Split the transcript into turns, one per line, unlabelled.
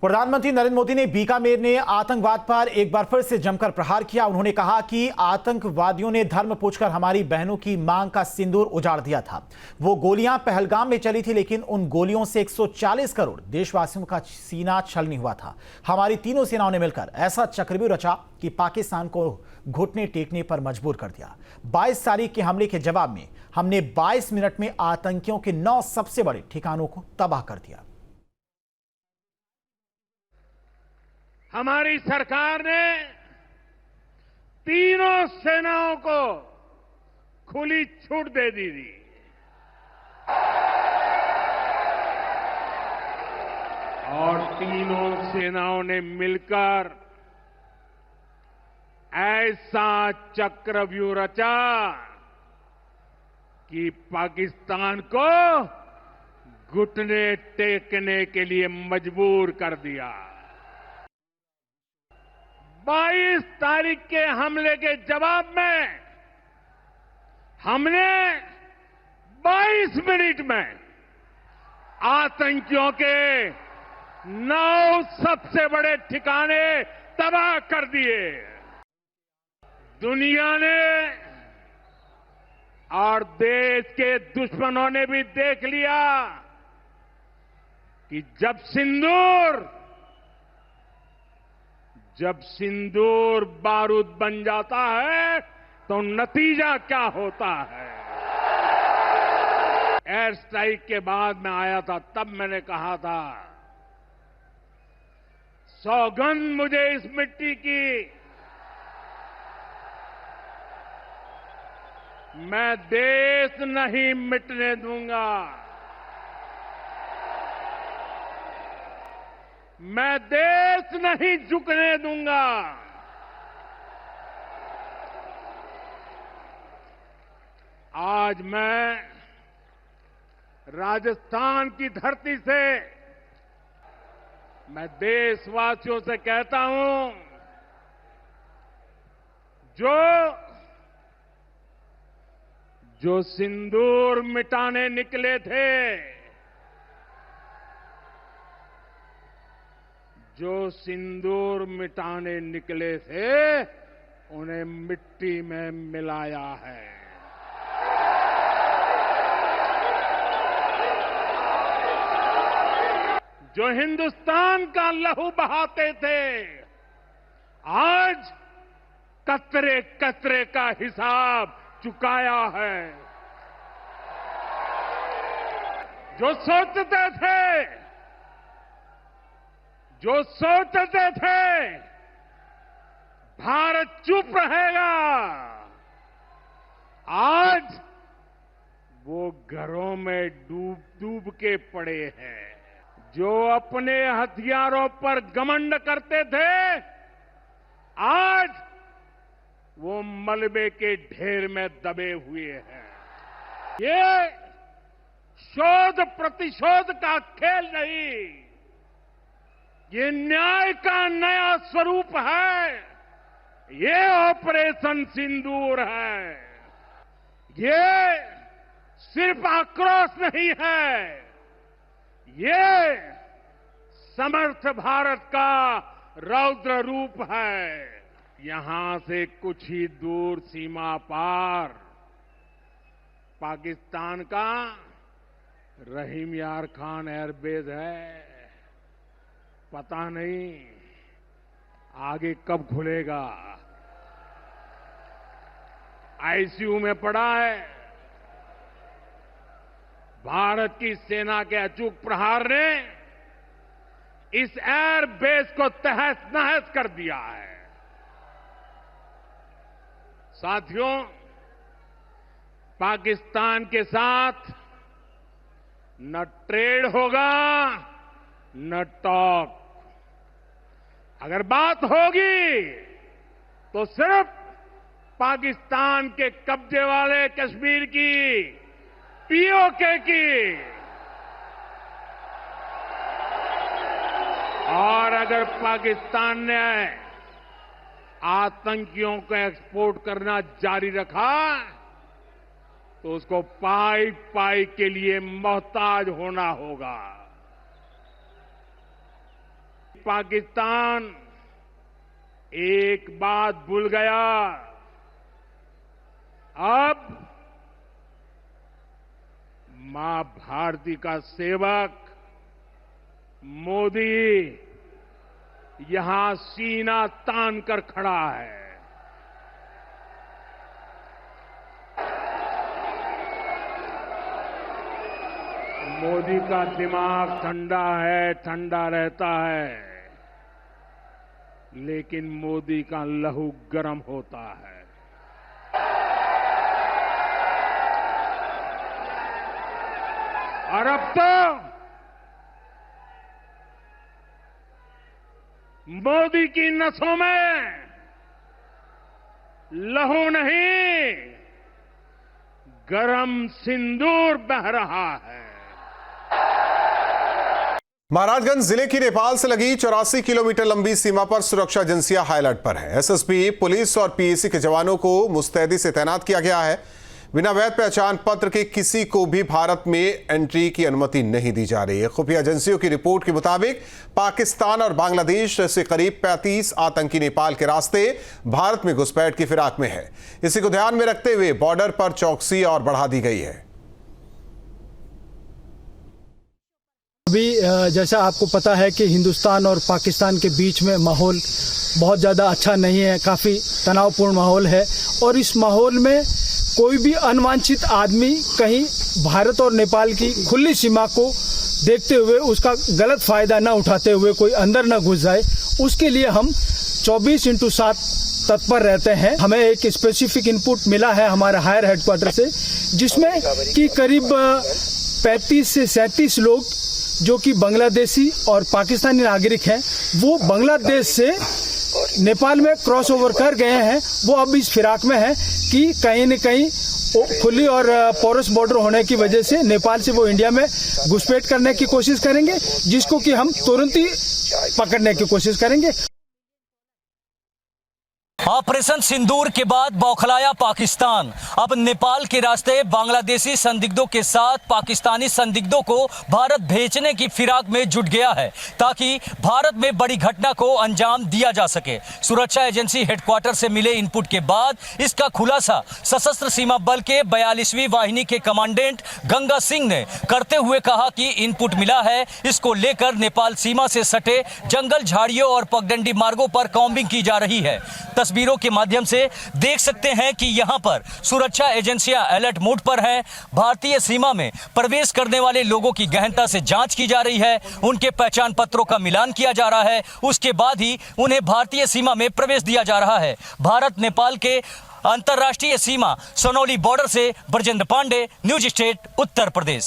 प्रधानमंत्री नरेंद्र मोदी ने बीकानेर में आतंकवाद पर एक बार फिर से जमकर प्रहार किया। उन्होंने कहा कि आतंकवादियों ने धर्म पूछकर हमारी बहनों की मांग का सिंदूर उजाड़ दिया था। वो गोलियां पहलगाम में चली थी, लेकिन उन गोलियों से 140 करोड़ देशवासियों का सीना छलनी हुआ था। हमारी तीनों सेनाओं ने मिलकर ऐसा चक्रव्यूह रचा कि पाकिस्तान को घुटने टेकने पर मजबूर कर दिया। 22 तारीख के हमले के जवाब में हमने 22 मिनट में आतंकियों के 9 सबसे बड़े ठिकानों को तबाह कर दिया।
हमारी सरकार ने तीनों सेनाओं को खुली छूट दे दी थी। और तीनों सेनाओं ने मिलकर ऐसा चक्रव्यूह रचा कि पाकिस्तान को घुटने टेकने के लिए मजबूर कर दिया। 22 तारीख के हमले के जवाब में हमने 22 मिनट में आतंकियों के 9 सबसे बड़े ठिकाने तबाह कर दिए। दुनिया ने और देश के दुश्मनों ने भी देख लिया कि जब सिंदूर बारूद बन जाता है तो नतीजा क्या होता है। एयर स्ट्राइक के बाद मैं आया था, तब मैंने कहा था, सौगंध मुझे इस मिट्टी की, मैं देश नहीं मिटने दूंगा, मैं देश नहीं झुकने दूंगा। आज मैं राजस्थान की धरती से मैं देशवासियों से कहता हूं, जो सिंदूर मिटाने निकले थे, जो सिंदूर मिटाने निकले थे, उन्हें मिट्टी में मिलाया है। जो हिंदुस्तान का लहू बहाते थे, आज कतरे कतरे का हिसाब चुकाया है। जो सोचते थे भारत चुप रहेगा, आज वो घरों में डूब के पड़े हैं। जो अपने हथियारों पर घमंड करते थे, आज वो मलबे के ढेर में दबे हुए हैं। ये शोध प्रतिशोध का खेल नहीं, ये न्याय का नया स्वरूप है। ये ऑपरेशन सिंदूर है। ये सिर्फ आक्रोश नहीं है, ये समर्थ भारत का रौद्र रूप है। यहां से कुछ ही दूर सीमा पार पाकिस्तान का रहीम यार खान एयरबेस है। पता नहीं आगे कब खुलेगा। आईसीयू में पड़ा है। भारत की सेना के अचूक प्रहार ने इस एयरबेस को तहस नहस कर दिया है। साथियों, पाकिस्तान के साथ न ट्रेड होगा न टॉक। अगर बात होगी तो सिर्फ पाकिस्तान के कब्जे वाले कश्मीर की, पीओके की। और अगर पाकिस्तान ने आतंकियों को एक्सपोर्ट करना जारी रखा तो उसको पाई पाई के लिए मोहताज होना होगा। पाकिस्तान एक बात भूल गया। अब मां भारती का सेवक मोदी यहां सीना तान कर खड़ा है। मोदी का दिमाग ठंडा है, ठंडा रहता है, लेकिन मोदी का लहू गर्म होता है। और अब तो मोदी की नसों में लहू नहीं, गरम सिंदूर बह रहा है।
महाराजगंज जिले की नेपाल से लगी 84 किलोमीटर लंबी सीमा पर सुरक्षा एजेंसियां हाई अलर्ट पर है। एसएसबी, पुलिस और पीएसी के जवानों को मुस्तैदी से तैनात किया गया है। बिना वैध पहचान पत्र के किसी को भी भारत में एंट्री की अनुमति नहीं दी जा रही है। खुफिया एजेंसियों की रिपोर्ट के मुताबिक पाकिस्तान और बांग्लादेश से करीब 35 आतंकी नेपाल के रास्ते भारत में घुसपैठ की फिराक में है। इसी को ध्यान में रखते हुए बॉर्डर पर चौकसी और बढ़ा दी गई है।
अभी जैसा आपको पता है कि हिंदुस्तान और पाकिस्तान के बीच में माहौल बहुत ज़्यादा अच्छा नहीं है, काफ़ी तनावपूर्ण माहौल है। और इस माहौल में कोई भी अनवांछित आदमी कहीं भारत और नेपाल की खुली सीमा को देखते हुए उसका गलत फायदा न उठाते हुए कोई अंदर न घुस जाए, उसके लिए हम 24/7 तत्पर रहते हैं। हमें एक स्पेसिफिक इनपुट मिला है हमारे हायर हेडक्वार्टर से, जिसमें कि करीब 35 से 37 लोग जो कि बांग्लादेशी और पाकिस्तानी नागरिक हैं, वो बांग्लादेश से नेपाल में क्रॉस ओवर कर गए हैं। वो अब इस फिराक में है कि कहीं न कहीं खुली और पोरस बॉर्डर होने की वजह से नेपाल से वो इंडिया में घुसपैठ करने की कोशिश करेंगे, जिसको कि हम तुरंत ही पकड़ने की कोशिश करेंगे।
ऑपरेशन सिंदूर के बाद बौखलाया पाकिस्तान। अब नेपाल के रास्ते बांग्लादेशी संदिग्धों के साथ पाकिस्तानी संदिग्धों को भारत भेजने की फिराक में जुट गया है, ताकि भारत में बड़ी घटना को अंजाम दिया जा सके। सुरक्षा एजेंसी हेडक्वार्टर से मिले इनपुट के बाद इसका खुलासा सशस्त्र सीमा बल के 42वीं वाहिनी के कमांडेंट गंगा सिंह ने करते हुए कहा कि इनपुट मिला है, इसको लेकर नेपाल सीमा से सटे जंगल, झाड़ियों और पगडंडी मार्गों पर कॉम्बिंग की जा रही है। तस्वीरों के माध्यम से देख सकते हैं कि यहां पर सुरक्षा एजेंसियां अलर्ट मोड पर हैं। भारतीय सीमा में प्रवेश करने वाले लोगों की गहनता से जांच की जा रही है, उनके पहचान पत्रों का मिलान किया जा रहा है, उसके बाद ही उन्हें भारतीय सीमा में प्रवेश दिया जा रहा है। भारत नेपाल के अंतर्राष्ट्रीय सीमा सोनौली बॉर्डर से ब्रजेंद्र पांडे, न्यूज स्टेट, उत्तर प्रदेश।